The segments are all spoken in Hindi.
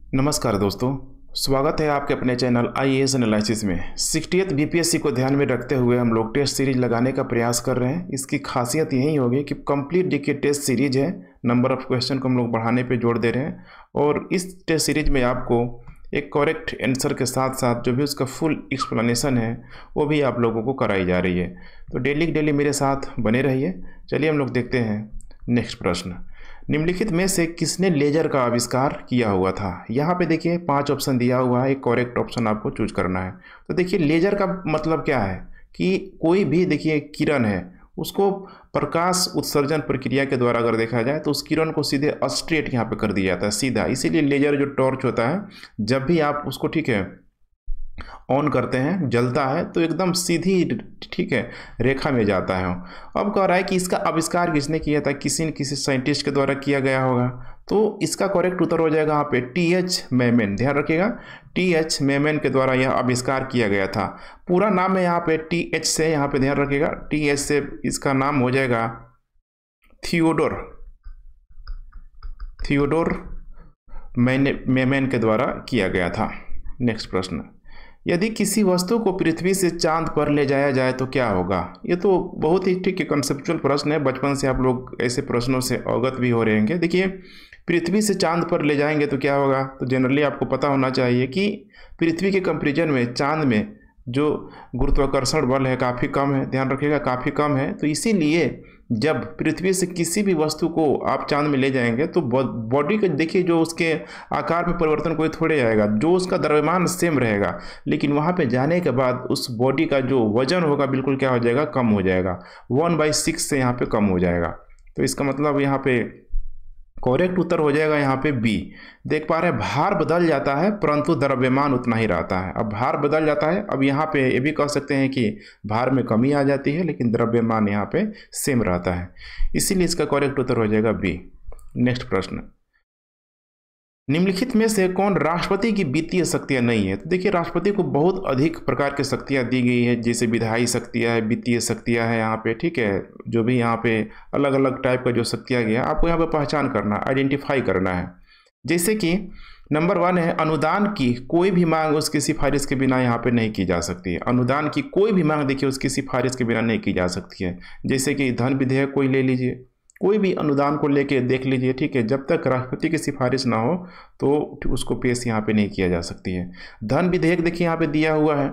नमस्कार दोस्तों, स्वागत है आपके अपने चैनल आईएएस एनालिसिस में। 60th बीपीएससी को ध्यान में रखते हुए हम लोग टेस्ट सीरीज लगाने का प्रयास कर रहे हैं। इसकी खासियत यही होगी कि कंप्लीट देखिए टेस्ट सीरीज है, नंबर ऑफ क्वेश्चन को हम लोग बढ़ाने पे जोर दे रहे हैं और इस टेस्ट सीरीज में आपको एक करेक्ट आंसर के साथ साथ जो भी उसका फुल एक्सप्लेनेशन है वो भी आप लोगों को कराई जा रही है। तो डेली मेरे साथ बने रहिए। चलिए हम लोग देखते हैं नेक्स्ट प्रश्न। निम्नलिखित में से किसने लेजर का आविष्कार किया हुआ था? यहाँ पे देखिए 5 ऑप्शन दिया हुआ है, एक करेक्ट ऑप्शन आपको चूज करना है। तो देखिए लेजर का मतलब क्या है कि कोई भी देखिए किरण है उसको प्रकाश उत्सर्जन प्रक्रिया के द्वारा अगर देखा जाए तो उस किरण को सीधे स्ट्रेट यहाँ पे कर दिया जाता है, सीधा। इसीलिए लेजर जो टॉर्च होता है जब भी आप उसको ठीक है ऑन करते हैं, जलता है तो एकदम सीधी ठीक है रेखा में जाता है। अब कह रहा है कि इसका आविष्कार किसने किया था? किसी न किसी साइंटिस्ट के द्वारा किया गया होगा। तो इसका करेक्ट उत्तर हो जाएगा यहाँ पे टी.एच. मेमन। ध्यान रखिएगा, टी.एच. मेमन के द्वारा यह आविष्कार किया गया था। पूरा नाम है यहाँ पे टी.एच. से, यहाँ पे ध्यान रखिएगा टी.एच. से इसका नाम हो जाएगा थियोडोर मेमन के द्वारा किया गया था। नेक्स्ट प्रश्न। यदि किसी वस्तु को पृथ्वी से चांद पर ले जाया जाए तो क्या होगा? ये तो बहुत ही ठीक है कॉन्सेप्चुअल प्रश्न है। बचपन से आप लोग ऐसे प्रश्नों से अवगत भी हो रहे होंगे। देखिए पृथ्वी से चांद पर ले जाएंगे तो क्या होगा? तो जनरली आपको पता होना चाहिए कि पृथ्वी के कंपेरिजन में चांद में जो गुरुत्वाकर्षण बल है काफ़ी कम है। ध्यान रखिएगा काफ़ी कम है। तो इसीलिए जब पृथ्वी से किसी भी वस्तु को आप चांद में ले जाएंगे तो बॉडी के देखिए जो उसके आकार में परिवर्तन कोई थोड़े आएगा, जो उसका द्रव्यमान सेम रहेगा, लेकिन वहाँ पे जाने के बाद उस बॉडी का जो वजन होगा बिल्कुल क्या हो जाएगा? कम हो जाएगा। 1/6 से यहाँ पे कम हो जाएगा। तो इसका मतलब यहाँ पे करेक्ट उत्तर हो जाएगा यहाँ पे बी। देख पा रहे हैं भार बदल जाता है परंतु द्रव्यमान उतना ही रहता है। अब भार बदल जाता है, अब यहाँ पे ये भी कह सकते हैं कि भार में कमी आ जाती है लेकिन द्रव्यमान यहाँ पे सेम रहता है। इसीलिए इसका करेक्ट उत्तर हो जाएगा बी। नेक्स्ट प्रश्न। निम्नलिखित में से कौन राष्ट्रपति की वित्तीय शक्तियाँ नहीं है? तो देखिए राष्ट्रपति को बहुत अधिक प्रकार की शक्तियाँ दी गई है, जैसे विधायी शक्तियाँ है, वित्तीय शक्तियाँ है यहाँ पे, ठीक है। जो भी यहाँ पे अलग अलग टाइप का जो शक्तियाँ गया आपको यहाँ पे पहचान करना, आइडेंटिफाई करना है। जैसे कि नंबर 1 है अनुदान की कोई भी मांग उसकी सिफारिश के बिना यहाँ पे नहीं की जा सकती है। अनुदान की कोई भी मांग देखिए उसकी सिफारिश के बिना नहीं की जा सकती है। जैसे कि धन विधेयक कोई ले लीजिए, कोई भी अनुदान को लेके देख लीजिए, ठीक है। जब तक राष्ट्रपति की सिफारिश ना हो तो उसको पेश यहाँ पे नहीं किया जा सकती है। धन विधेयक देखिए यहाँ पे दिया हुआ है,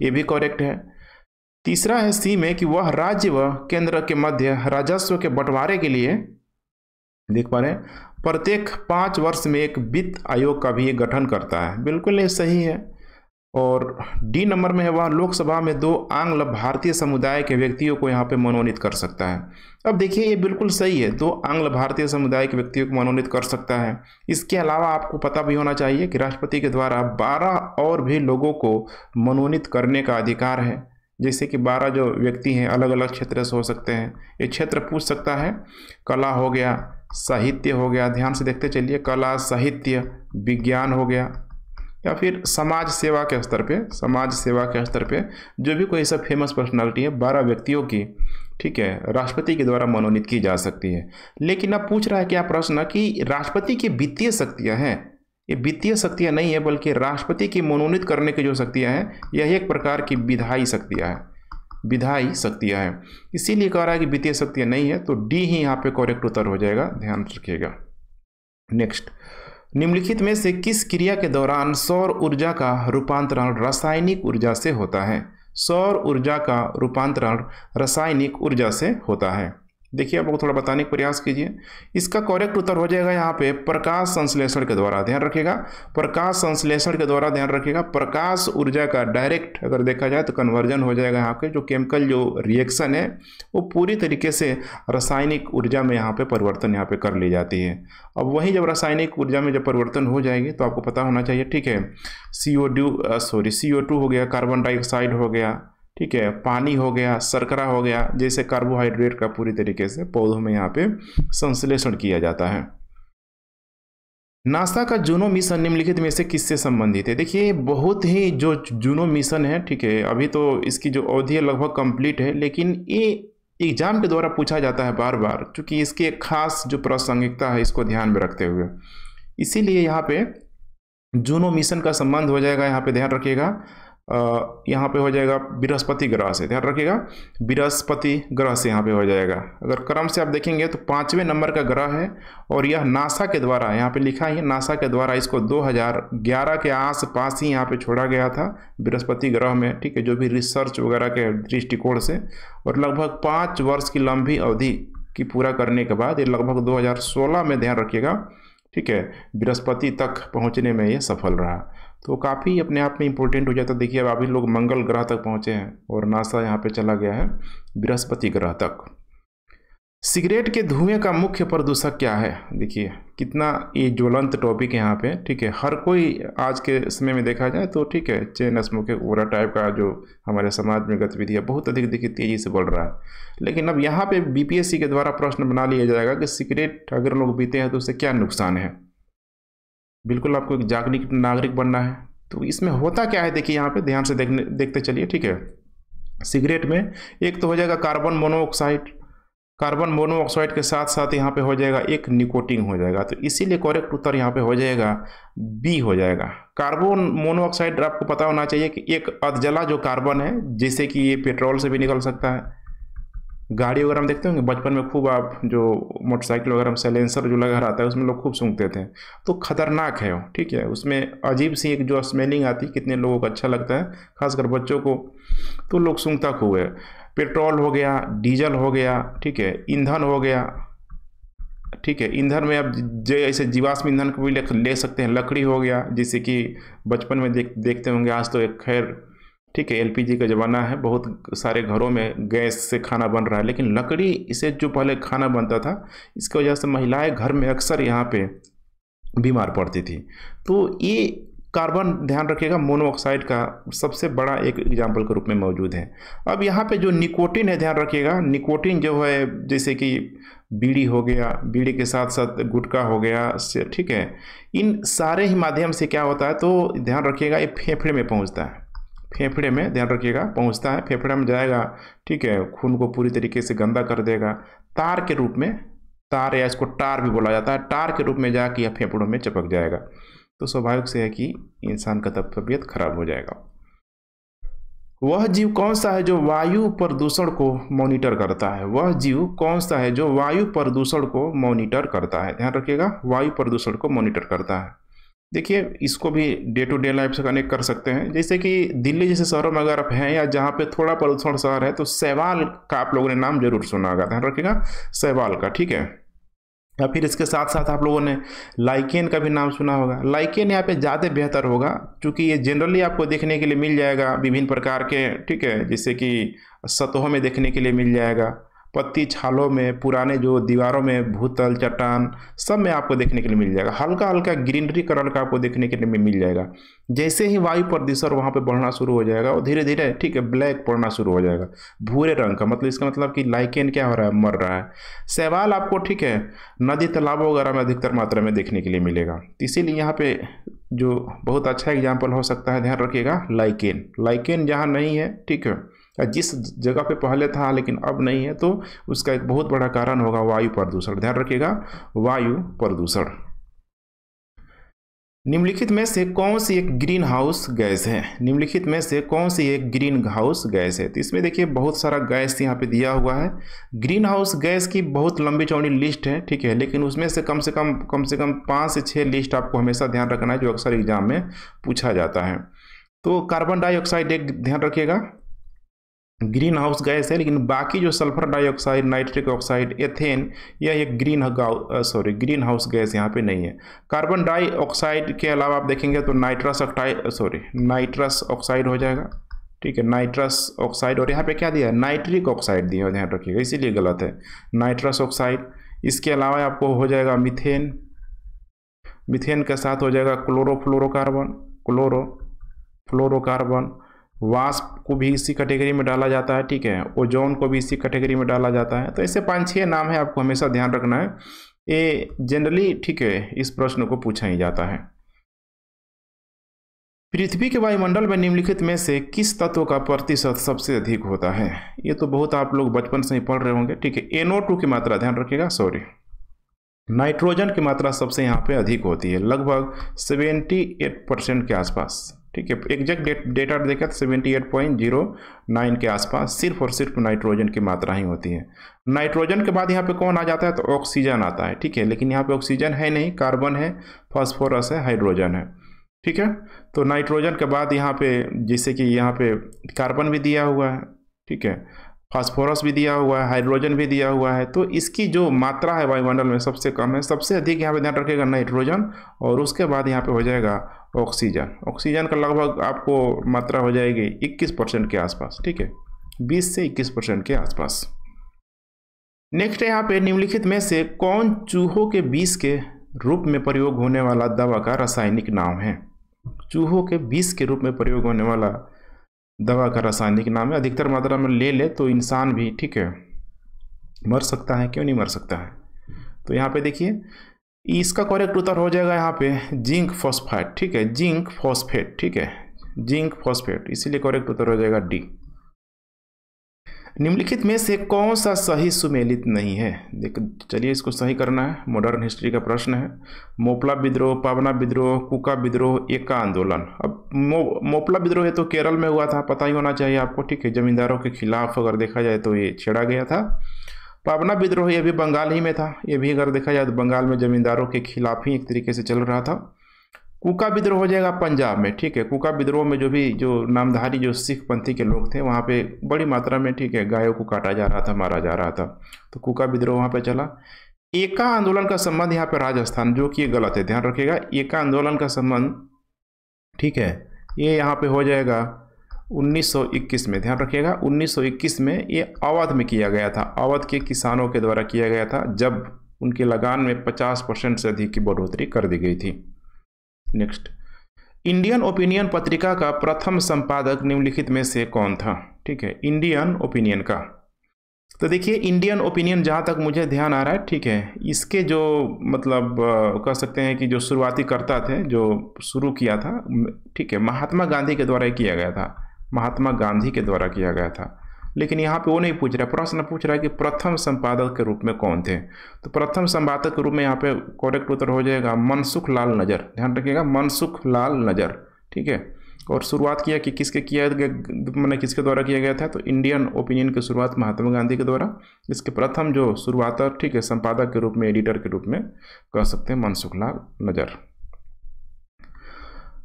ये भी करेक्ट है। तीसरा है सी में कि वह राज्य व केंद्र के मध्य राजस्व के बंटवारे के लिए देख पा रहे हैं प्रत्येक 5 वर्ष में एक वित्त आयोग का भी गठन करता है। बिल्कुल ये सही है। और डी नंबर में है वह लोकसभा में 2 आंग्ल भारतीय समुदाय के व्यक्तियों को यहाँ पे मनोनीत कर सकता है। अब देखिए ये बिल्कुल सही है, 2 आंग्ल भारतीय समुदाय के व्यक्तियों को मनोनीत कर सकता है। इसके अलावा आपको पता भी होना चाहिए कि राष्ट्रपति के द्वारा 12 और भी लोगों को मनोनीत करने का अधिकार है। जैसे कि 12 जो व्यक्ति हैं अलग अलग क्षेत्र से हो सकते हैं। ये क्षेत्र पूछ सकता है, कला हो गया, साहित्य हो गया, ध्यान से देखते चलिए, कला, साहित्य, विज्ञान हो गया, या फिर समाज सेवा के स्तर पे जो भी कोई सब फेमस पर्सनालिटी है 12 व्यक्तियों की, ठीक है, राष्ट्रपति के द्वारा मनोनीत की जा सकती है। लेकिन अब पूछ रहा है क्या प्रश्न कि राष्ट्रपति की वित्तीय शक्तियाँ हैं? ये वित्तीय शक्तियाँ नहीं है बल्कि राष्ट्रपति की मनोनीत करने की जो शक्तियाँ हैं यह एक प्रकार की विधायी शक्तियाँ हैं। इसीलिए कह रहा है कि वित्तीय शक्तियाँ नहीं है, तो डी ही यहाँ पे करेक्ट उत्तर हो जाएगा, ध्यान रखिएगा। नेक्स्ट। निम्नलिखित में से किस क्रिया के दौरान सौर ऊर्जा का रूपांतरण रासायनिक ऊर्जा से होता है? सौर ऊर्जा का रूपांतरण रासायनिक ऊर्जा से होता है। देखिए आप लोग थोड़ा बताने का प्रयास कीजिए। इसका करेक्ट उत्तर हो जाएगा यहाँ पे प्रकाश संश्लेषण के द्वारा। ध्यान रखिएगा प्रकाश संश्लेषण के द्वारा, ध्यान रखिएगा प्रकाश ऊर्जा का डायरेक्ट अगर देखा जाए तो कन्वर्जन हो जाएगा। यहाँ पे जो केमिकल जो रिएक्शन है वो पूरी तरीके से रासायनिक ऊर्जा में यहाँ पे परिवर्तन यहाँ पे कर ली जाती है। अब वही जब रासायनिक ऊर्जा में जब परिवर्तन हो जाएगी तो आपको पता होना चाहिए, ठीक है, CO2 हो गया, कार्बन डाइऑक्साइड हो गया, ठीक है, पानी हो गया, शर्करा हो गया, जैसे कार्बोहाइड्रेट का पूरी तरीके से पौधों में यहाँ पे संश्लेषण किया जाता है। नासा का जूनो मिशन निम्नलिखित में से किससे संबंधित है? देखिए बहुत ही जो जूनो मिशन है, ठीक है, अभी तो इसकी जो अवधि है लगभग कंप्लीट है, लेकिन ये एग्जाम के द्वारा पूछा जाता है बार बार, क्योंकि इसकी एक खास जो प्रासंगिकता है इसको ध्यान में रखते हुए, इसीलिए यहाँ पे जूनो मिशन का संबंध हो जाएगा, यहाँ पे ध्यान रखिएगा, यहाँ पे हो जाएगा बृहस्पति ग्रह से, ध्यान रखिएगा बृहस्पति ग्रह से यहाँ पे हो जाएगा। अगर क्रम से आप देखेंगे तो 5वें नंबर का ग्रह है और यह नासा के द्वारा, यहाँ पे लिखा है नासा के द्वारा इसको 2011 के आसपास ही यहाँ पे छोड़ा गया था बृहस्पति ग्रह में, ठीक है, जो भी रिसर्च वगैरह के दृष्टिकोण से, और लगभग 5 वर्ष की लंबी अवधि की पूरा करने के बाद ये लगभग 2016 में, ध्यान रखिएगा, ठीक है, बृहस्पति तक पहुंचने में ये सफल रहा। तो काफ़ी अपने आप में इम्पोर्टेंट हो जाता है। देखिए अब अभी लोग मंगल ग्रह तक पहुंचे हैं और नासा यहाँ पे चला गया है बृहस्पति ग्रह तक। सिगरेट के धुएं का मुख्य प्रदूषक क्या है? देखिए कितना ये ज्वलंत टॉपिक है यहाँ पे, ठीक है। हर कोई आज के समय में देखा जाए तो, ठीक है, चेन स्मोकिंग वगैरह टाइप का जो हमारे समाज में गतिविधि है बहुत अधिक देखिए तेज़ी से बढ़ रहा है। लेकिन अब यहाँ पे बीपीएससी के द्वारा प्रश्न बना लिया जाएगा कि सिगरेट अगर लोग पीते हैं तो उससे क्या नुकसान है। बिल्कुल आपको एक जागरूक नागरिक बनना है। तो इसमें होता क्या है, देखिए यहाँ पे ध्यान से देखते चलिए, ठीक है। सिगरेट में एक तो हो जाएगा कार्बन मोनोऑक्साइड, कार्बन मोनोऑक्साइड के साथ साथ यहाँ पे हो जाएगा एक निकोटीन हो जाएगा। तो इसीलिए करेक्ट उत्तर यहाँ पे हो जाएगा बी हो जाएगा। कार्बन मोनोऑक्साइड आपको पता होना चाहिए कि एक अधजला जो कार्बन है, जैसे कि ये पेट्रोल से भी निकल सकता है। गाड़ी वगैरह में देखते होंगे बचपन में खूब, आप जो मोटरसाइकिल वगैरह में साइलेंसर जो लगा रहता है उसमें लोग खूब सूंघते थे, तो खतरनाक है वो, ठीक है। उसमें अजीब सी एक जो स्मेलिंग आती है, कितने लोगों को अच्छा लगता है, खासकर बच्चों को, तो लोग सूंघता खूब है। पेट्रोल हो गया, डीजल हो गया, ठीक है, ईंधन हो गया, ठीक है। ईंधन में अब जैसे जीवाश्म ईंधन को भी ले सकते हैं। लकड़ी हो गया, जैसे कि बचपन में देखते होंगे, आज तो एक खैर ठीक है एलपीजी का ज़माना है, बहुत सारे घरों में गैस से खाना बन रहा है, लेकिन लकड़ी से जो पहले खाना बनता था, इसकी वजह से महिलाएं घर में अक्सर यहाँ पे बीमार पड़ती थी। तो ये कार्बन, ध्यान रखिएगा, मोनोऑक्साइड का सबसे बड़ा एक एग्जाम्पल के रूप में मौजूद है। अब यहाँ पे जो निकोटीन है, ध्यान रखिएगा, निकोटीन जो है जैसे कि बीड़ी हो गया, बीड़ी के साथ साथ गुटखा हो गया, ठीक है, इन सारे ही माध्यम से क्या होता है, तो ध्यान रखिएगा ये फेफड़े में पहुँचता है। फेफड़े में, ध्यान रखिएगा, पहुंचता है, फेफड़े में जाएगा, ठीक है, खून को पूरी तरीके से गंदा कर देगा। तार के रूप में, तार या इसको टार भी बोला जाता है, टार के रूप में जाके यह फेफड़ों में चिपक जाएगा। तो स्वाभाविक से है कि इंसान का तबीयत खराब हो जाएगा। वह जीव कौन सा है जो वायु प्रदूषण को मॉनिटर करता है? वह जीव कौन सा है जो वायु प्रदूषण को मॉनिटर करता है? ध्यान रखिएगा, वायु प्रदूषण को मॉनिटर करता है। देखिए इसको भी डे टू डे लाइफ से कनेक्ट कर सकते हैं। जैसे कि दिल्ली जैसे शहरों में अगर आप हैं या जहाँ पे थोड़ा प्रदूषण शहर है, तो शैवाल का आप लोगों ने नाम जरूर सुना होगा, ध्यान रखिएगा, शैवाल का, ठीक है। या फिर इसके साथ साथ आप लोगों ने लाइकेन का भी नाम सुना होगा। लाइकेन यहाँ पे ज़्यादा बेहतर होगा, क्योंकि ये जनरली आपको देखने के लिए मिल जाएगा विभिन्न प्रकार के, ठीक है, जैसे कि सतहों में देखने के लिए मिल जाएगा, पत्ती छालों में, पुराने जो दीवारों में, भूतल, चट्टान, सब में आपको देखने के लिए मिल जाएगा। हल्का हल्का ग्रीनरी कलर का आपको देखने के लिए मिल जाएगा। जैसे ही वायु प्रदूषण वहाँ पे बढ़ना शुरू हो जाएगा, और धीरे धीरे, ठीक है, ब्लैक पड़ना शुरू हो जाएगा, भूरे रंग का, मतलब इसका मतलब कि लाइकेन क्या हो रहा है, मर रहा है। शैवाल आपको, ठीक है, नदी तालाबों वगैरह में अधिकतर मात्रा में देखने के लिए मिलेगा। इसीलिए यहाँ पे जो बहुत अच्छा एग्जाम्पल हो सकता है, ध्यान रखिएगा, लाइकेन। लाइकेन जहाँ नहीं है, ठीक है, जिस जगह पे पहले था लेकिन अब नहीं है, तो उसका एक बहुत बड़ा कारण होगा वायु प्रदूषण। ध्यान रखिएगा, वायु प्रदूषण। निम्नलिखित में से कौन सी एक ग्रीन हाउस गैस है? निम्नलिखित में से कौन सी एक ग्रीन हाउस गैस है? तो इसमें देखिए बहुत सारा गैस यहाँ पे दिया हुआ है। ग्रीन हाउस गैस की बहुत लंबी चौड़ी लिस्ट है, ठीक है, लेकिन उसमें से कम से कम 5 से 6 लिस्ट आपको हमेशा ध्यान रखना है, जो अक्सर एग्जाम में पूछा जाता है। तो कार्बन डाइऑक्साइड एक, ध्यान रखिएगा, ग्रीन हाउस गैस है, लेकिन बाकी जो sulphur dioxide, nitric oxide, ethane, यह एक ग्रीन हाउस गैस यहाँ पे नहीं है। कार्बन डाइऑक्साइड के अलावा आप देखेंगे तो नाइट्रस ऑक्साइड हो जाएगा, ठीक है, नाइट्रस ऑक्साइड, और यहाँ पे क्या दिया है, नाइट्रिक ऑक्साइड दिया है, ध्यान रखिएगा, इसीलिए गलत है, नाइट्रस ऑक्साइड। इसके अलावा आपको हो जाएगा मीथेन, मीथेन के साथ हो जाएगा क्लोरोफ्लोरोकार्बन, वाष्प को भी इसी कैटेगरी में डाला जाता है, ठीक है, ओजोन को भी इसी कैटेगरी में डाला जाता है। तो ऐसे 5-6 नाम है, आपको हमेशा ध्यान रखना है, ये जनरली, ठीक है, इस प्रश्न को पूछा ही जाता है। पृथ्वी के वायुमंडल में निम्नलिखित में से किस तत्व का प्रतिशत सबसे अधिक होता है? ये तो बहुत आप लोग बचपन से ही पढ़ रहे होंगे, ठीक है, NO2 की मात्रा, ध्यान रखिएगा, नाइट्रोजन की मात्रा सबसे यहाँ पे अधिक होती है, लगभग 78% के आसपास। ठीक है, एग्जैक्ट डेटा देखें तो 78.09 के आसपास सिर्फ और सिर्फ नाइट्रोजन की मात्रा ही होती है। नाइट्रोजन के बाद यहाँ पे कौन आ जाता है, तो ऑक्सीजन आता है। ठीक है, लेकिन यहाँ पे ऑक्सीजन है नहीं, कार्बन है, फास्फोरस है, हाइड्रोजन है। ठीक है, तो नाइट्रोजन के बाद यहाँ पे जैसे कि यहाँ पे कार्बन भी दिया हुआ है, ठीक है, फास्फोरस भी दिया हुआ है, हाइड्रोजन भी दिया हुआ है। तो इसकी जो मात्रा है वायुमंडल में सबसे कम है, सबसे अधिक यहाँ पे ध्यान रखिएगा नाइट्रोजन, और उसके बाद यहाँ पे हो जाएगा ऑक्सीजन। ऑक्सीजन का लगभग आपको मात्रा हो जाएगी 21% के आसपास। ठीक है, 20 से 21% के आसपास। नेक्स्ट है यहाँ पे निम्नलिखित में से कौन चूहों के विष के रूप में प्रयोग होने वाला दवा का रासायनिक नाम है। चूहों के विष के रूप में प्रयोग होने वाला दवा का रासायनिक नाम है। अधिकतर मात्रा में ले तो इंसान भी, ठीक है, मर सकता है, क्यों नहीं मर सकता है। तो यहाँ पे देखिए इसका करेक्ट उत्तर हो जाएगा यहाँ पे जिंक फॉस्फेट। ठीक है, जिंक फॉस्फेट, ठीक है, जिंक फॉस्फेट, इसीलिए करेक्ट उत्तर हो जाएगा डी। निम्नलिखित में से कौन सा सही सुमेलित नहीं है। देख चलिए इसको सही करना है, मॉडर्न हिस्ट्री का प्रश्न है। मोपला विद्रोह, पावना विद्रोह, कुका विद्रोह, एका आंदोलन। अब मोपला विद्रोह है तो केरल में हुआ था, पता ही होना चाहिए आपको। ठीक है, जमींदारों के खिलाफ अगर देखा जाए तो ये छेड़ा गया था। पावना विद्रोह ये भी बंगाल ही में था, ये भी अगर देखा जाए तो बंगाल में जमींदारों के खिलाफ ही एक तरीके से चल रहा था। कुका विद्रोह हो जाएगा पंजाब में। ठीक है, कुका विद्रोह में जो नामधारी जो सिख पंथी के लोग थे वहाँ पे बड़ी मात्रा में, ठीक है, गायों को काटा जा रहा था, मारा जा रहा था, तो कुका विद्रोह वहाँ पे चला। एका आंदोलन का संबंध यहाँ पे राजस्थान, जो कि ये गलत है, ध्यान रखिएगा। एका आंदोलन का संबंध, ठीक है, ये यहाँ पे हो जाएगा 1921 में, ध्यान रखिएगा 1921 में ये अवध में किया गया था। अवध के किसानों के द्वारा किया गया था, जब उनके लगान में 50% से अधिक की बढ़ोतरी कर दी गई थी। नेक्स्ट, इंडियन ओपिनियन पत्रिका का प्रथम संपादक निम्नलिखित में से कौन था। ठीक है, इंडियन ओपिनियन का, तो देखिए इंडियन ओपिनियन जहाँ तक मुझे ध्यान आ रहा है, ठीक है, इसके जो मतलब कह सकते हैं कि जो शुरुआती कर्ता थे, जो शुरू किया था, ठीक है, महात्मा गांधी के द्वारा किया गया था, महात्मा गांधी के द्वारा किया गया था। लेकिन यहाँ पे वो नहीं पूछ रहा, प्रश्न पूछ रहा है कि प्रथम संपादक के रूप में कौन थे। तो प्रथम संपादक के रूप में यहाँ पे करेक्ट उत्तर हो जाएगा मनसुख लाल नजर, ध्यान रखिएगा, मनसुख लाल नजर। ठीक है, और शुरुआत किया कि किसके किया, मैंने किसके द्वारा किया गया था, तो इंडियन ओपिनियन की शुरुआत महात्मा गांधी के द्वारा। इसके प्रथम जो शुरुआत, ठीक है, संपादक के रूप में, एडिटर के रूप में कह सकते हैं मनसुख लाल नजर।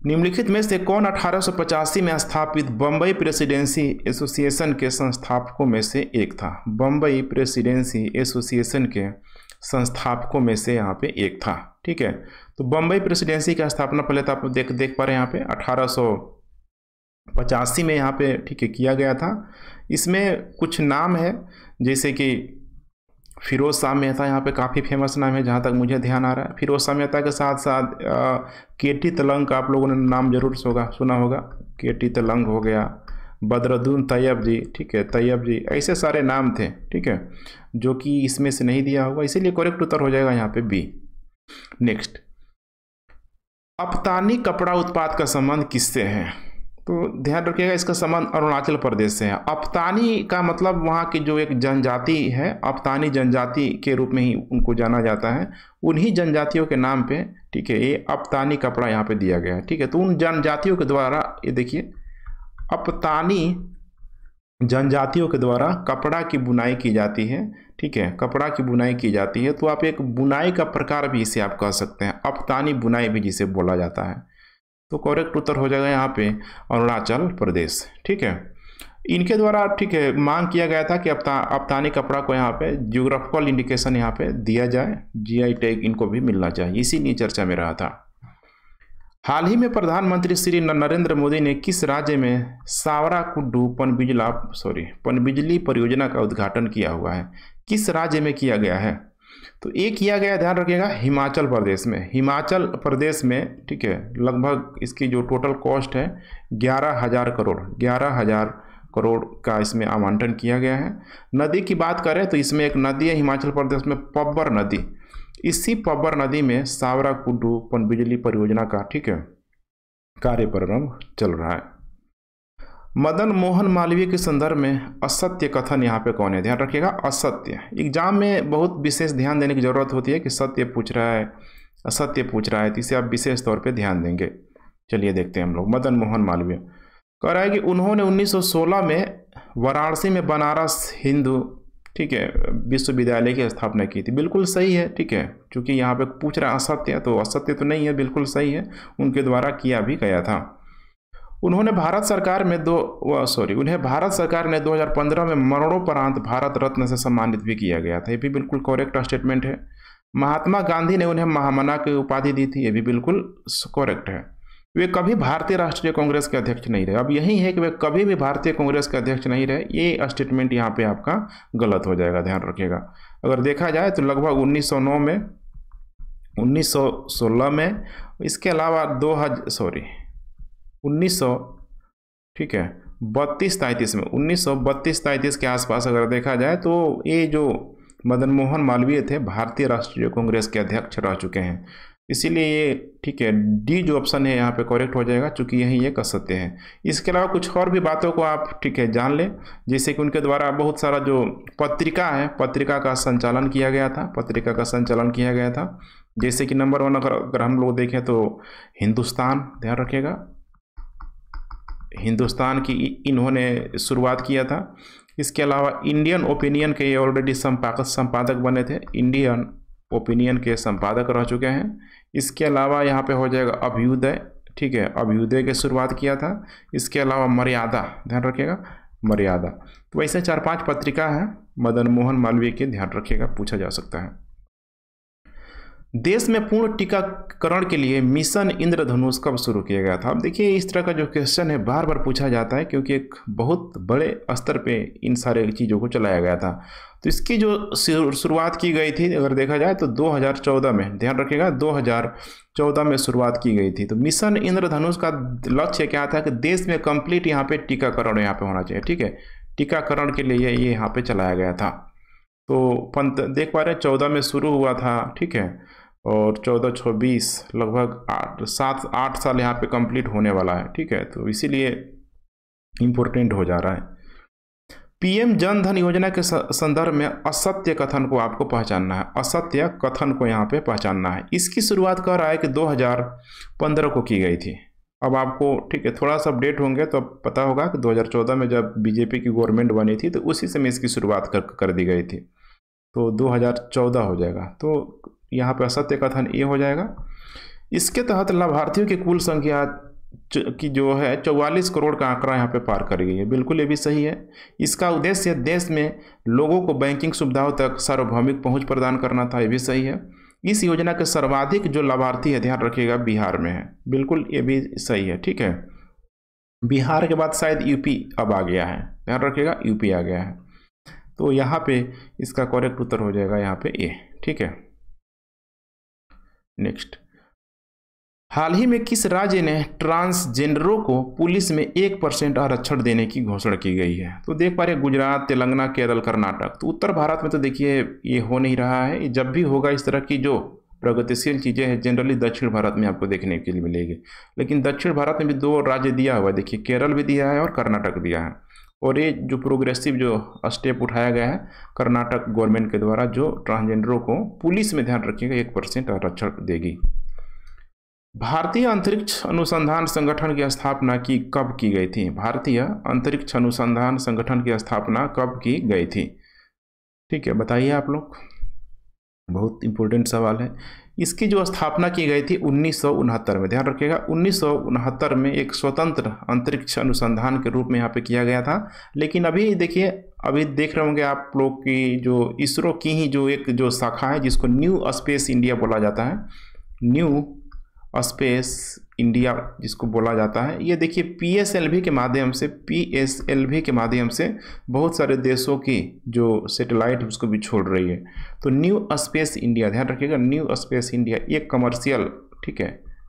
निम्नलिखित में से कौन 1885 में स्थापित बम्बई प्रेसिडेंसी एसोसिएशन के संस्थापकों में से एक था। बम्बई प्रेसिडेंसी एसोसिएशन के संस्थापकों में से यहाँ पे एक था। ठीक है, तो बम्बई प्रेसिडेंसी का स्थापना पहले तो आप देख पा रहे हैं यहाँ पे 1885 में यहाँ पे, ठीक है, किया गया था। इसमें कुछ नाम है, जैसे कि फिरोज शाह मेहता यहाँ पे काफ़ी फेमस नाम है जहाँ तक मुझे ध्यान आ रहा है। फिरोज शाह मेहता के साथ साथ केटी तलंग का आप लोगों ने नाम जरूर सुना होगा। केटी तलंग हो गया, बदरुद्दीन तैयब जी, ठीक है, तैयब जी, ऐसे सारे नाम थे, ठीक है, जो कि इसमें से नहीं दिया होगा, इसीलिए करेक्ट उत्तर हो जाएगा यहाँ पे बी। नेक्स्ट, अफतानी कपड़ा उत्पाद का संबंध किससे है। तो ध्यान रखिएगा इसका संबंध अरुणाचल प्रदेश से है। अफतानी का मतलब वहाँ की जो एक जनजाति है, अफतानी जनजाति के रूप में ही उनको जाना जाता है, उन्हीं जनजातियों के नाम पे, ठीक है, ये अफतानी कपड़ा यहाँ पे दिया गया है। ठीक है, तो उन जनजातियों के द्वारा, ये देखिए, अफतानी जनजातियों के द्वारा कपड़ा की बुनाई की जाती है। ठीक है, कपड़ा की बुनाई की जाती है, तो आप एक बुनाई का प्रकार भी इसे आप कह सकते हैं, अफतानी बुनाई भी जिसे बोला जाता है। तो करेक्ट उत्तर हो जाएगा यहाँ पे अरुणाचल प्रदेश। ठीक है, इनके द्वारा, ठीक है, मांग किया गया था कि अफतानी कपड़ा को यहाँ पे जियोग्राफिकल इंडिकेशन यहाँ पे दिया जाए, जीआई टैग इनको भी मिलना चाहिए, इसीलिए चर्चा में रहा था। हाल ही में प्रधानमंत्री श्री नरेंद्र मोदी ने किस राज्य में सावराकुड्डू पनबिजली परियोजना का उद्घाटन किया हुआ है। किस राज्य में किया गया है, तो एक किया गया, ध्यान रखिएगा, हिमाचल प्रदेश में। हिमाचल प्रदेश में, ठीक है, लगभग इसकी जो टोटल कॉस्ट है 11,000 करोड़ का इसमें आवंटन किया गया है। नदी की बात करें तो इसमें एक नदी है हिमाचल प्रदेश में, पब्बर नदी। इसी पब्बर नदी में सावराकुड्डू पनबिजली परियोजना का, ठीक है, कार्य प्रारंभ चल रहा है। मदन मोहन मालवीय के संदर्भ में असत्य कथन यहाँ पे कौन है, ध्यान रखिएगा असत्य। एग्जाम में बहुत विशेष ध्यान देने की जरूरत होती है कि सत्य पूछ रहा है असत्य पूछ रहा है, तो इसे आप विशेष तौर पे ध्यान देंगे। चलिए देखते हैं हम लोग। मदन मोहन मालवीय कह रहा है कि उन्होंने 1916 में वाराणसी में बनारस हिंदू, ठीक है, विश्वविद्यालय की स्थापना की थी। बिल्कुल सही है, ठीक है, क्योंकि यहाँ पे पूछ रहा है असत्य, तो असत्य तो नहीं है, बिल्कुल सही है, उनके द्वारा किया भी गया था। उन्हें भारत सरकार ने 2015 में मरणोपरांत भारत रत्न से सम्मानित भी किया गया था। ये भी बिल्कुल करेक्ट स्टेटमेंट है। महात्मा गांधी ने उन्हें महामना की उपाधि दी थी, ये भी बिल्कुल करेक्ट है। वे कभी भारतीय राष्ट्रीय कांग्रेस के अध्यक्ष नहीं रहे। अब यही है कि वे कभी भी भारतीय कांग्रेस के अध्यक्ष नहीं रहे, ये स्टेटमेंट यहाँ पे आपका गलत हो जाएगा, ध्यान रखिएगा। अगर देखा जाए तो लगभग 1909 में, 1916 में, इसके अलावा 1932-33 में, 1932-33 के आसपास अगर देखा जाए तो ये जो मदन मोहन मालवीय थे भारतीय राष्ट्रीय कांग्रेस के अध्यक्ष रह चुके हैं। इसीलिए ये, ठीक है, डी जो ऑप्शन है यहाँ पे करेक्ट हो जाएगा, चूंकि यही एक असत्य है। इसके अलावा कुछ और भी बातों को आप, ठीक है, जान लें, जैसे कि उनके द्वारा बहुत सारा जो पत्रिका है, पत्रिका का संचालन किया गया था, जैसे कि नंबर 1 अगर हम लोग देखें तो हिंदुस्तान, ध्यान रखिएगा, हिंदुस्तान की इन्होंने शुरुआत किया था। इसके अलावा इंडियन ओपिनियन के ये ऑलरेडी संपादक बने थे, इंडियन ओपिनियन के संपादक रह चुके हैं। इसके अलावा यहाँ पे हो जाएगा अभ्युदय, ठीक है, अभ्युदय की शुरुआत किया था। इसके अलावा मर्यादा, ध्यान रखिएगा, मर्यादा। तो वैसे 4-5 पत्रिका है मदन मोहन मालवीय के, ध्यान रखिएगा, पूछा जा सकता है। देश में पूर्ण टीकाकरण के लिए मिशन इंद्रधनुष कब शुरू किया गया था? अब देखिए, इस तरह का जो क्वेश्चन है बार बार पूछा जाता है, क्योंकि एक बहुत बड़े स्तर पे इन सारे चीज़ों को चलाया गया था। तो इसकी जो शुरुआत की गई थी, अगर देखा जाए तो 2014 में, ध्यान रखिएगा, 2014 में शुरुआत की गई थी। तो मिशन इंद्रधनुष का लक्ष्य क्या था कि देश में कंप्लीट यहाँ पे टीकाकरण यहाँ पे होना चाहिए, ठीक है, टीकाकरण के लिए ये यहाँ पे चलाया गया था। तो देख पा रहे हैं 14 में शुरू हुआ था, ठीक है, और 14-26 लगभग 8 साल यहाँ पे कंप्लीट होने वाला है, ठीक है, तो इसीलिए इम्पोर्टेंट हो जा रहा है। पीएम जन धन योजना के संदर्भ में असत्य कथन को आपको पहचानना है, असत्य कथन को यहाँ पे पहचानना है। इसकी शुरुआत कर रहा है कि 2015 को की गई थी। अब आपको, ठीक है, थोड़ा सा अपडेट होंगे तो अब पता होगा कि 2014 में जब बीजेपी की गवर्नमेंट बनी थी तो उसी समय इसकी शुरुआत कर दी गई थी, तो 2014 हो जाएगा। तो यहाँ पे असत्य कथन ये हो जाएगा। इसके तहत लाभार्थियों की कुल संख्या की जो है 44 करोड़ का आंकड़ा यहाँ पे पार कर गई है, बिल्कुल ये भी सही है। इसका उद्देश्य देश में लोगों को बैंकिंग सुविधाओं तक सार्वभौमिक पहुंच प्रदान करना था, ये भी सही है। इस योजना के सर्वाधिक जो लाभार्थी है, ध्यान रखिएगा, बिहार में है, बिल्कुल ये भी सही है, ठीक है। बिहार के बाद शायद यूपी अब आ गया है, ध्यान रखिएगा, यूपी आ गया है। तो यहाँ पे इसका करेक्ट उत्तर हो जाएगा यहाँ पे ए, ठीक है। नेक्स्ट, हाल ही में किस राज्य ने ट्रांसजेंडरों को पुलिस में 1% आरक्षण देने की घोषणा की गई है? तो देख पा रहे गुजरात, तेलंगाना, केरल, कर्नाटक। तो उत्तर भारत में तो देखिए ये हो नहीं रहा है। जब भी होगा इस तरह की जो प्रगतिशील चीज़ें हैं जनरली दक्षिण भारत में आपको देखने के लिए मिलेगी, लेकिन दक्षिण भारत में भी 2 राज्य दिया हुआ है, देखिए केरल भी दिया है और कर्नाटक दिया है। और ये जो प्रोग्रेसिव जो स्टेप उठाया गया है कर्नाटक गवर्नमेंट के द्वारा, जो ट्रांसजेंडरों को पुलिस में, ध्यान रखिएगा, 1% आरक्षण देगी। भारतीय अंतरिक्ष अनुसंधान संगठन की स्थापना कब की गई थी? भारतीय अंतरिक्ष अनुसंधान संगठन की स्थापना कब की गई थी? ठीक है, बताइए आप लोग, बहुत इंपॉर्टेंट सवाल है। इसकी जो स्थापना की गई थी 1969 में, ध्यान रखिएगा, 1969 में एक स्वतंत्र अंतरिक्ष अनुसंधान के रूप में यहाँ पे किया गया था। लेकिन अभी देखिए, अभी देख रहे होंगे आप लोग की जो इसरो की ही जो एक जो शाखा है जिसको न्यू स्पेस इंडिया बोला जाता है, न्यू स्पेस इंडिया जिसको बोला जाता है, ये देखिए पीएसएलवी के माध्यम से बहुत सारे देशों की जो सैटेलाइट उसको भी छोड़ रही है। तो न्यू स्पेस इंडिया, ध्यान रखिएगा, न्यू स्पेस इंडिया एक कमर्शियल, ठीक है,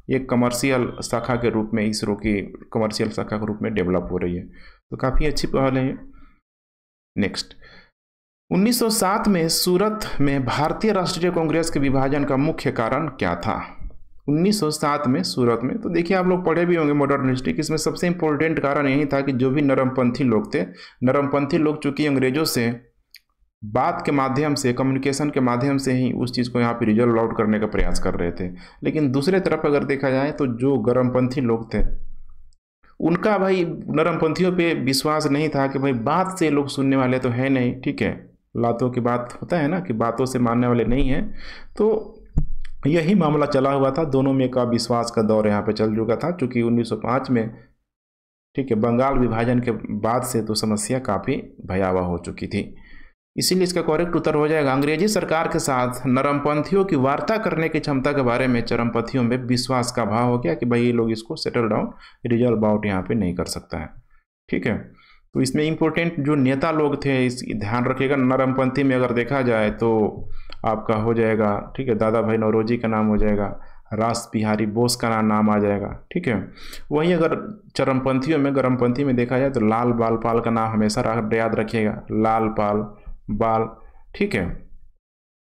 एक कमर्शियल शाखा के रूप में, इसरो की कमर्शियल शाखा के रूप में डेवलप हो रही है। तो काफ़ी अच्छी पहल है। नेक्स्ट, 1907 में सूरत में भारतीय राष्ट्रीय कांग्रेस के विभाजन का मुख्य कारण क्या था? 1907 में सूरत में। तो देखिए, आप लोग पढ़े भी होंगे मॉडर्न हिस्ट्री, इसमें सबसे इम्पोर्टेंट कारण यही था कि जो भी नरमपंथी लोग थे, नरमपंथी लोग चूंकि अंग्रेजों से बात के माध्यम से, कम्युनिकेशन के माध्यम से ही उस चीज़ को यहाँ पे रिजल्व आउट करने का प्रयास कर रहे थे। लेकिन दूसरे तरफ अगर देखा जाए तो जो गर्मपंथी लोग थे, उनका भाई नरमपंथियों पे विश्वास नहीं था कि भाई बात से लोग सुनने वाले तो है नहीं, ठीक है, लातों की बात होता है ना कि बातों से मानने वाले नहीं हैं। तो यही मामला चला हुआ था, दोनों में का विश्वास का दौर यहाँ पे चल चुका था। चूँकि 1905 में, ठीक है, बंगाल विभाजन के बाद से तो समस्या काफ़ी भयावह हो चुकी थी। इसीलिए इसका करेक्ट उत्तर हो जाएगा, अंग्रेजी सरकार के साथ नरमपंथियों की वार्ता करने की क्षमता के बारे में चरमपंथियों में विश्वास का भाव हो गया कि भाई ये लोग इसको सेटल डाउन, रिजल्व आउट यहाँ पे नहीं कर सकता है, ठीक है। तो इसमें इम्पोर्टेंट जो नेता लोग थे, इस ध्यान रखिएगा, नरमपंथी में अगर देखा जाए तो आपका हो जाएगा, ठीक है, दादा भाई नौरोजी का नाम हो जाएगा, रास बिहारी बोस का नाम आ जाएगा, ठीक है। वहीं अगर चरमपंथियों में, गर्मपंथी में देखा जाए तो लाल बाल पाल का नाम हमेशा याद रखिएगा, लाल पाल बाल, ठीक है,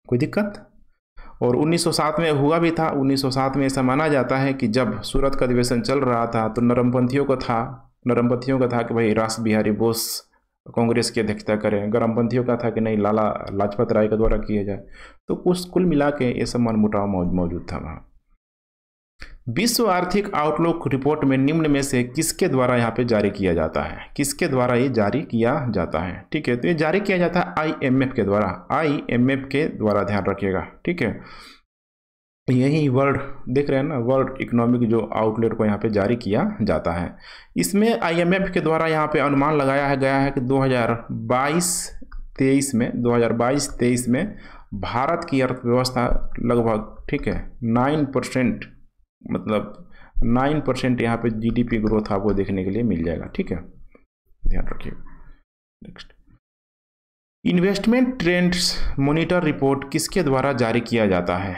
कोई दिक्कत। और 1907 में हुआ भी था। 1907 में ऐसा माना जाता है कि जब सूरत का अधिवेशन चल रहा था तो नरमपंथियों का था कि भाई रास बिहारी बोस कांग्रेस की अध्यक्षता करें, गर्मपंथियों का था कि नहीं लाला लाजपत राय के द्वारा किया जाए। तो कुल मिला के ये सब मनमुटाव मौजूद था वहाँ। विश्व आर्थिक आउटलुक रिपोर्ट में निम्न में से किसके द्वारा यहाँ पे जारी किया जाता है, किसके द्वारा ये जारी किया जाता है, ठीक है। तो ये जारी किया जाता है IMF के द्वारा, IMF के द्वारा, ध्यान रखिएगा, ठीक है। यही वर्ल्ड देख रहे हैं ना, वर्ल्ड इकोनॉमिक जो आउटलेट को यहाँ पे जारी किया जाता है। इसमें IMF के द्वारा यहाँ पे अनुमान लगाया गया है कि 2022-23 में भारत की अर्थव्यवस्था लगभग, ठीक है, 9%, मतलब 9% यहाँ पे GDP ग्रोथ आपको देखने के लिए मिल जाएगा, ठीक है, ध्यान रखिए। Next, investment trends monitor report किसके द्वारा जारी किया जाता है,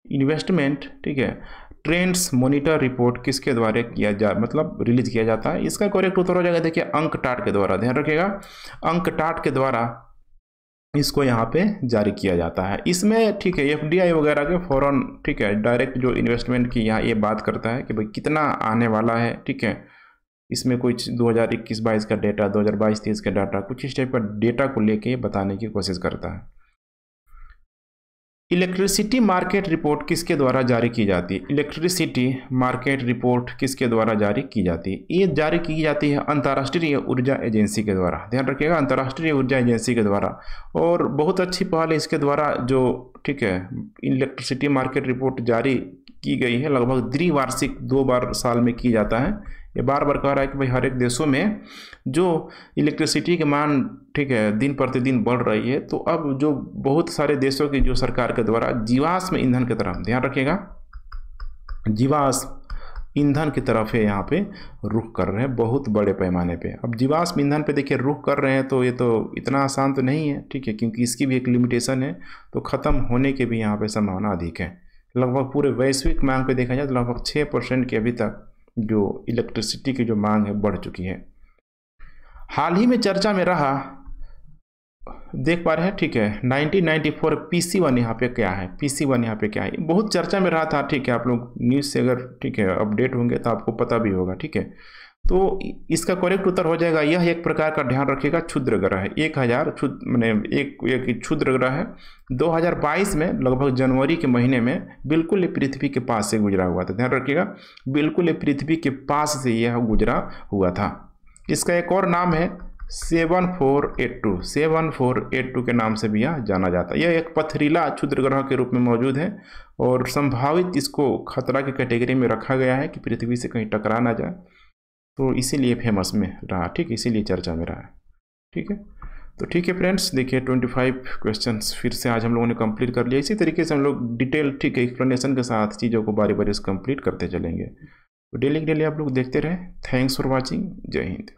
इन्वेस्टमेंट, ठीक है, ट्रेंड्स मॉनिटर रिपोर्ट किसके द्वारा मतलब रिलीज किया जाता है। इसका करेक्ट उत्तर हो जाएगा, देखिए, अंकटाट के द्वारा, ध्यान रखिएगा, अंकटाट के द्वारा इसको यहाँ पे जारी किया जाता है। इसमें, ठीक है, FDI वगैरह के फॉरेन, ठीक है, डायरेक्ट जो इन्वेस्टमेंट की यहाँ ये बात करता है कि भाई कितना आने वाला है, ठीक है। इसमें कुछ 2021-22 का डेटा, 2022-23 का डाटा, कुछ इस टाइप का डेटा को लेके बताने की कोशिश करता है। इलेक्ट्रिसिटी मार्केट रिपोर्ट किसके द्वारा जारी की जाती है, इलेक्ट्रिसिटी मार्केट रिपोर्ट किसके द्वारा जारी की जाती है, ये जारी की जाती है अंतर्राष्ट्रीय ऊर्जा एजेंसी के द्वारा, ध्यान रखिएगा, अंतर्राष्ट्रीय ऊर्जा एजेंसी के द्वारा। और बहुत अच्छी पहल है इसके द्वारा जो, ठीक है, इलेक्ट्रिसिटी मार्केट रिपोर्ट जारी की गई है, लगभग द्विवार्षिक 2 बार साल में की जाता है। ये बार बार कह रहा है कि भाई हर एक देशों में जो इलेक्ट्रिसिटी की मांग, ठीक है, दिन प्रतिदिन बढ़ रही है, तो अब जो बहुत सारे देशों की जो सरकार के द्वारा जीवाश्म ईंधन की तरफ, ध्यान रखिएगा, जीवाश्म ईंधन की तरफ है यहाँ पे रुख कर रहे हैं बहुत बड़े पैमाने पे। अब जीवाश्म ईंधन पे देखिए रुख कर रहे हैं, तो ये तो इतना आसान तो नहीं है, ठीक है, क्योंकि इसकी भी एक लिमिटेशन है, तो ख़त्म होने के भी यहाँ पे संभावना अधिक है। लगभग पूरे वैश्विक मांग पे देखा जाए तो लगभग 6% की अभी तक जो इलेक्ट्रिसिटी की जो मांग है बढ़ चुकी है। हाल ही में चर्चा में रहा, देख पा रहे हैं, ठीक है, 1994 PC1 यहाँ पे क्या है, PC1 यहाँ पे क्या है, बहुत चर्चा में रहा था, ठीक है। आप लोग न्यूज़ से अगर, ठीक है, अपडेट होंगे तो आपको पता भी होगा, ठीक है। तो इसका करेक्ट उत्तर हो जाएगा, यह एक प्रकार का, ध्यान रखिएगा, क्षुद्र ग्रह है। 1000 मैंने एक क्षुद्र ग्रह है। 2022 में लगभग जनवरी के महीने में बिल्कुल पृथ्वी के पास से गुजरा हुआ था, ध्यान रखिएगा, बिल्कुल पृथ्वी के पास से यह गुजरा हुआ था। इसका एक और नाम है 7482 के नाम से भी यह जाना जाता है। यह एक पथरीला क्षुद्र ग्रह के रूप में मौजूद है और संभावित इसको खतरा की कैटेगरी में रखा गया है कि पृथ्वी से कहीं टकरा ना जाए, तो इसीलिए फेमस में रहा, ठीक, इसीलिए चर्चा में रहा है, ठीक है। तो ठीक है फ्रेंड्स, देखिए 25 क्वेश्चंस फिर से आज हम लोगों ने कंप्लीट कर लिया। इसी तरीके से हम लोग डिटेल, ठीक है, एक्सप्लेनेशन के साथ चीज़ों को बारी बारी से कंप्लीट करते चलेंगे। तो डेली आप लोग देखते रहे। Thanks for watching. जय हिंद।